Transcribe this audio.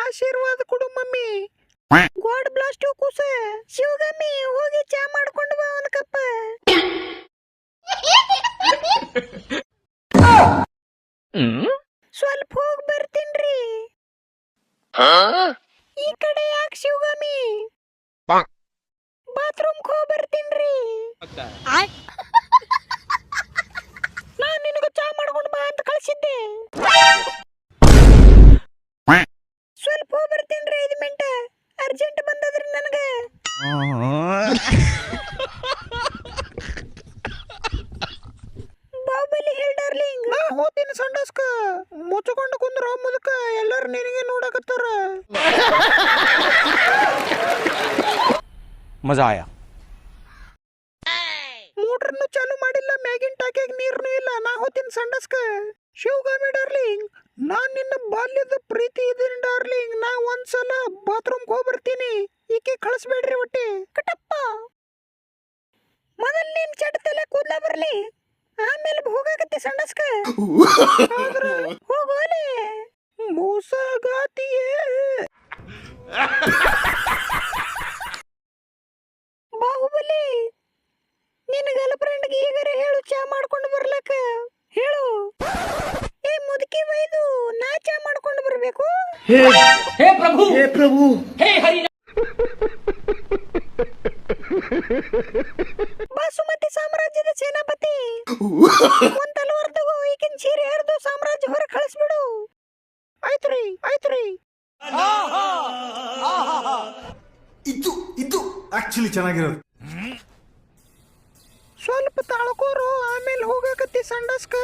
ಆಶೀರ್ವಾದ ಕೊಡು mummy. God bless you ಕೂಸ. ಶಿವಗಮ್ಮಿ ಹೋಗಿ ಚಾ ಮಾಡ್ಕೊಂಡು ಬಾ ಒಂದು ಕಪ್. ಸ್ವಲ್ಪ ಹೋಗಿ ಬರ್ತೀನ್ರಿ. ಈ ಕಡೆ ಯಾಕೆ ಶಿವಗಮ್ಮಿ? ಬಾತ್ರೂಮ್ ಹೋಗಿ ಬರ್ತೀನ್ರಿ. ನಾನ್ ನಿನಗ ಚಾ ಮಾಡ್ಕೊಂಡು ಬಾ ಅಂತ ಕಳ್ಸಿದ್ದೆ. ಸ್ವಲ್ಪ ಹೋಗಿ ಬರ್ತೀನ್ರಿ, 5 ಮಿನಿಟ್ ಅರ್ಜೆಂಟ್ ಬಂದದ್ರಿ ನನಗ. ಬಾಹುಬಲಿ ಹೇಳ ಡಾರ್ಲಿಂಗ್. ನಾ ಹೋತೀನಿ ಸಂಡಸ್ಕ. ಮುಚ್ಚಿಕೊಂಡು ಕುಂದ್ರ ಮುದುಕ, ಎಲ್ಲರೂ ನಿನಗೆ ನೋಡಕತ್ತಾರ. ಮಜಾ ಆಯಾ. ಮೋಟ್ರನ್ನು ಚಾಲು ಮಾಡಿಲ್ಲ, ಮ್ಯಾಗಿನ ಟಾಕಿಯಾಗ ನೀರ್ನು ಇಲ್ಲ. ನಾ ಹೋತೀನಿ ಸಂಡಸ್ಕ. ಶಿವಗಾಮಿ ಡಾರ್ಲಿಂಗ್, ನಾನ್ ನಿನ್ನ ಬಾಲ್ಯದ ಪ್ರೀತಿ ಇದೀನಿ ಡಾರ್ಲಿಂಗ್. ನಾ ಒಂದ್ಸಲ ಬಾತ್ರೂಮ್ ಹೋಗಿ ಬರ್ತೀನಿ. ಈಕೆ ಕಳಿಸ್ಬೇಡ್ರಿ ಒಟ್ಟೆ. ಕಟಪ್ಪ, ಮೊದಲ್ ನೀನ್ ಚಟ ತಲೆ ಕೂದ್ಲ ಬರ್ಲಿ, ಆಮೇಲೆ ಹೋಗಾಕತ್ತಿ ಸಂಡಸ್ಕ. ಹೋಗೋಲೆ ಮೋಸಗಾತಿಯೇ. ಬಾಹುಬಲಿ, ನಿನ್ನ ಗರ್ಲ್ ಫ್ರೆಂಡ್ಗೆ ಈಗರೆ ಹೇಳು ಚಾ ಮಾಡ್ಕೊಂಡು ಬರ್ಲಕ್ಕ ಹೇಳು. ಏ ಮುದುಕಿ ಬೈದು ನಾ ಚಾ ಮಾಡ್ಕೊಂಡು ಬರ್ಬೇಕು. ಹೇ ಪ್ರಭು ಹೇ ಹರಿ. ಬಾಸುಮತಿ ಸಾಮ್ರಾಜ್ಯದ ಸೇನಾಪತಿ, ಒಂದ್ ತಲವಾರ್ ತಗೋ, ಈಗಿನ ಸೀರೆ ಹರಿದು ಸಾಮ್ರಾಜ್ಯ ಹೊರ ಕಳಿಸ್ಬಿಡು. ಆಯ್ತ್ರಿ ಆಯ್ತ್ರಿ. ಇದು ಆಕ್ಚುಲಿ ಚೆನ್ನಾಗಿರೋದು. ಸ್ವಲ್ಪ ತಾಳ್ಕೋರು, ಆಮೇಲೆ ಹೋಗಾಕತ್ತಿ ಸಂಡಸ್ಕ.